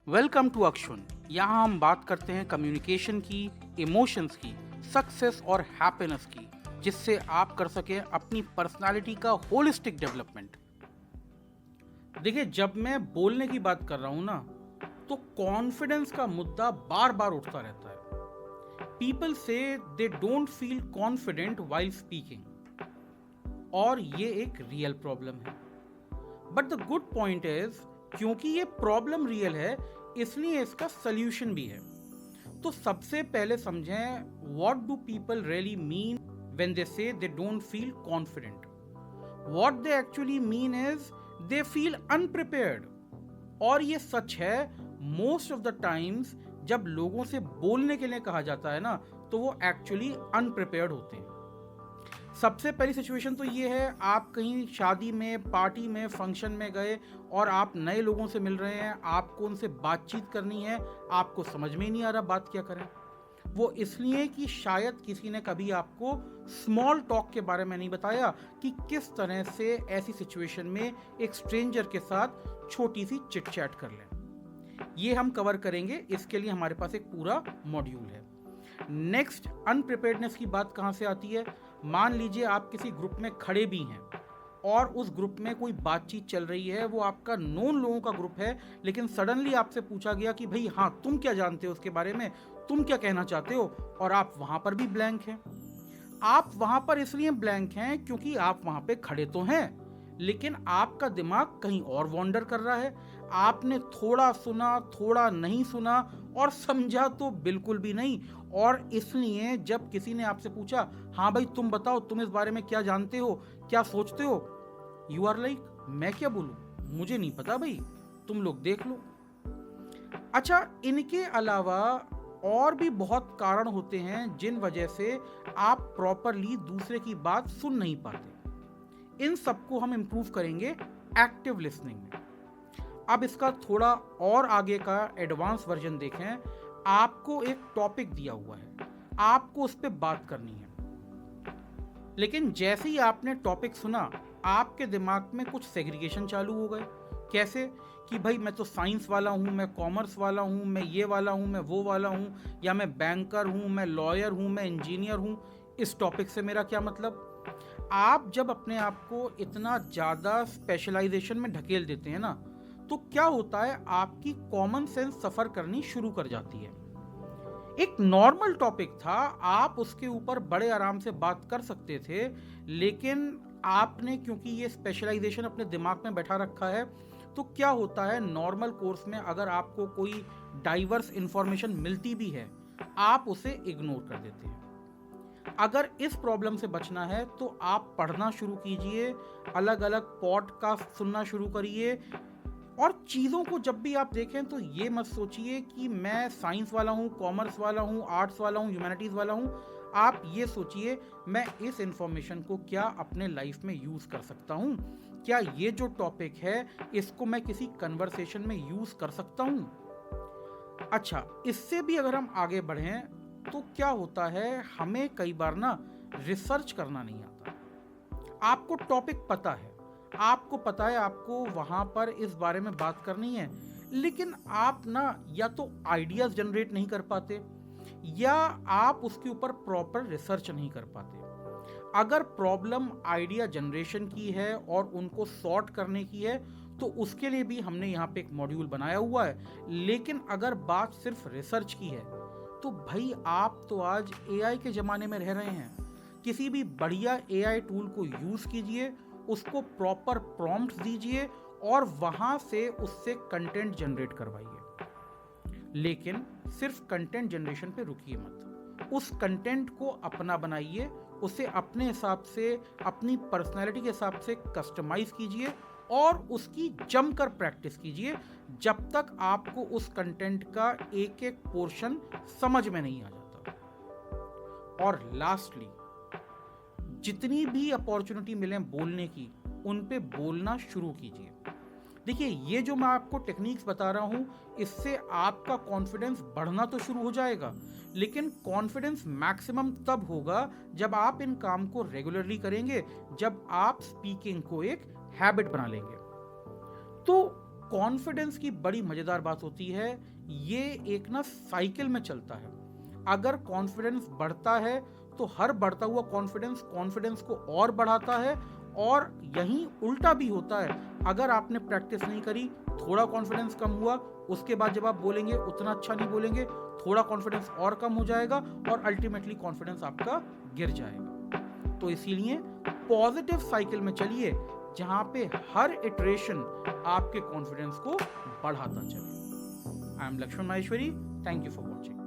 Welcome to अक्षुन। यहाँ हम बात करते हैं कम्युनिकेशन की, इमोशंस की, सक्सेस और हैप्पीनेस की, जिससे आप कर सकें अपनी पर्सनालिटी का होलिस्टिक डेवलपमेंट। देखिए, जब मैं बोलने की बात कर रहा हूँ ना, तो कॉन्फिडेंस का मुद्दा बार बार उठता रहता है। पीपल से they don't feel confident while speaking, और ये एक रियल प्रॉब्लम है। But the good point is, क्योंकि ये प्रॉब्लम रियल है, इसलिए इसका सल्यूशन भी है। तो सबसे पहले समझें, what do people really mean when they say they don't feel confident. What they actually mean is they feel unprepared. और ये सच है, मोस्ट ऑफ द टाइम्स जब लोगों से बोलने के लिए कहा जाता है ना, तो वो एक्चुअली अनप्रिपेयर्ड होते हैं। सबसे पहली सिचुएशन तो ये है, आप कहीं शादी में, पार्टी में, फंक्शन में गए और आप नए लोगों से मिल रहे हैं, आपको उनसे बातचीत करनी है, आपको समझ में ही नहीं आ रहा बात क्या करें। वो इसलिए कि शायद किसी ने कभी आपको स्मॉल टॉक के बारे में नहीं बताया कि किस तरह से ऐसी सिचुएशन में एक स्ट्रेंजर के साथ छोटी सी चिट चैट कर लें। ये हम कवर करेंगे, इसके लिए हमारे पास एक पूरा मॉड्यूल है। नेक्स्ट, अनप्रिपेयर्डनेस की बात कहाँ से आती है। मान लीजिए आप किसी ग्रुप में खड़े भी हैं और उस ग्रुप में कोई बातचीत चल रही है, वो आपका नोन लोगों का ग्रुप है, लेकिन सडनली आपसे पूछा गया कि भाई हाँ, तुम क्या जानते हो उसके बारे में, तुम क्या कहना चाहते हो, और आप वहां पर भी ब्लैंक हैं। आप वहां पर इसलिए ब्लैंक हैं क्योंकि आप वहां पे खड़े तो हैं, लेकिन आपका दिमाग कहीं और वॉन्डर कर रहा है। आपने थोड़ा सुना, थोड़ा नहीं सुना, और समझा तो बिल्कुल भी नहीं। और इसलिए जब किसी ने आपसे पूछा, हाँ भाई तुम बताओ, तुम इस बारे में क्या जानते हो, क्या सोचते हो, यू आर लाइक, मैं क्या बोलूं, मुझे नहीं पता भाई, तुम लोग देख लो। अच्छा, इनके अलावा और भी बहुत कारण होते हैं जिन वजह से आप प्रॉपरली दूसरे की बात सुन नहीं पाते। इन सबको हम इंप्रूव करेंगे एक्टिव लिसनिंग में। अब इसका थोड़ा और आगे का एडवांस वर्जन देखें। आपको एक टॉपिक दिया हुआ है, आपको उस पर बात करनी है, लेकिन जैसे ही आपने टॉपिक सुना, आपके दिमाग में कुछ सेग्रीगेशन चालू हो गए। कैसे कि भाई मैं तो साइंस वाला हूँ, मैं कॉमर्स वाला हूँ, मैं ये वाला हूँ, मैं वो वाला हूँ, या मैं बैंकर हूँ, मैं लॉयर हूँ, मैं इंजीनियर हूँ, इस टॉपिक से मेरा क्या मतलब। आप जब अपने आप को इतना ज़्यादा स्पेशलाइजेशन में ढकेल देते हैं ना, तो क्या होता है, आपकी कॉमन सेंस सफ़र करनी शुरू कर जाती है। एक नॉर्मल टॉपिक था, आप उसके ऊपर बड़े आराम से बात कर सकते थे, लेकिन आपने क्योंकि ये स्पेशलाइजेशन अपने दिमाग में बैठा रखा है, तो क्या होता है, नॉर्मल कोर्स में अगर आपको कोई डाइवर्स इंफॉर्मेशन मिलती भी है, आप उसे इग्नोर कर देते हैं। अगर इस प्रॉब्लम से बचना है तो आप पढ़ना शुरू कीजिए, अलग अलग पॉडकास्ट सुनना शुरू करिए, और चीज़ों को जब भी आप देखें तो ये मत सोचिए कि मैं साइंस वाला हूँ, कॉमर्स वाला हूँ, आर्ट्स वाला हूँ, ह्यूमैनिटीज़ वाला हूँ। आप ये सोचिए, मैं इस इंफॉर्मेशन को क्या अपने लाइफ में यूज़ कर सकता हूँ, क्या ये जो टॉपिक है इसको मैं किसी कन्वर्सेशन में यूज़ कर सकता हूँ। अच्छा, इससे भी अगर हम आगे बढ़ें तो क्या होता है, हमें कई बार ना रिसर्च करना नहीं आता। आपको टॉपिक पता है, आपको पता है आपको वहां पर इस बारे में बात करनी है, लेकिन आप ना या तो आइडियाज जनरेट नहीं कर पाते, या आप उसके ऊपर प्रॉपर रिसर्च नहीं कर पाते। अगर प्रॉब्लम आइडिया जनरेशन की है और उनको सॉर्ट करने की है, तो उसके लिए भी हमने यहाँ पे एक मॉड्यूल बनाया हुआ है। लेकिन अगर बात सिर्फ रिसर्च की है, तो भाई आप तो आज एआई के ज़माने में रह रहे हैं। किसी भी बढ़िया एआई टूल को यूज़ कीजिए, उसको प्रॉपर प्रॉम्प्ट दीजिए, और वहाँ से उससे कंटेंट जनरेट करवाइए। लेकिन सिर्फ कंटेंट जनरेशन पे रुकिए मत, उस कंटेंट को अपना बनाइए, उसे अपने हिसाब से, अपनी पर्सनैलिटी के हिसाब से कस्टमाइज कीजिए, और उसकी जमकर प्रैक्टिस कीजिए जब तक आपको उस कंटेंट का एक एक पोर्शन समझ में नहीं आ जाता। और लास्टली, जितनी भी अपॉर्चुनिटी मिले बोलने की, उन पे बोलना शुरू कीजिए। देखिए, ये जो मैं आपको टेक्निक्स बता रहा हूँ, इससे आपका कॉन्फिडेंस बढ़ना तो शुरू हो जाएगा, लेकिन कॉन्फिडेंस मैक्सिमम तब होगा जब आप इन काम को रेगुलरली करेंगे, जब आप स्पीकिंग को एक हैबिट बना लेंगे। तो कॉन्फिडेंस की बड़ी मजेदार बात होती है, ये एक ना साइकिल में चलता है। अगर कॉन्फिडेंस बढ़ता है तो हर बढ़ता हुआ कॉन्फिडेंस को और बढ़ाता है, और यहीं उल्टा भी होता है। अगर आपने प्रैक्टिस नहीं करी, थोड़ा कॉन्फिडेंस कम हुआ, उसके बाद जब आप बोलेंगे उतना अच्छा नहीं बोलेंगे, थोड़ा कॉन्फिडेंस और कम हो जाएगा और अल्टीमेटली कॉन्फिडेंस आपका गिर जाएगा। तो इसीलिए पॉजिटिव साइकिल में चलिए, जहां पे हर इटरेशन आपके कॉन्फिडेंस को बढ़ाता चले। I am Lakshman Maheshwari, thank you for watching.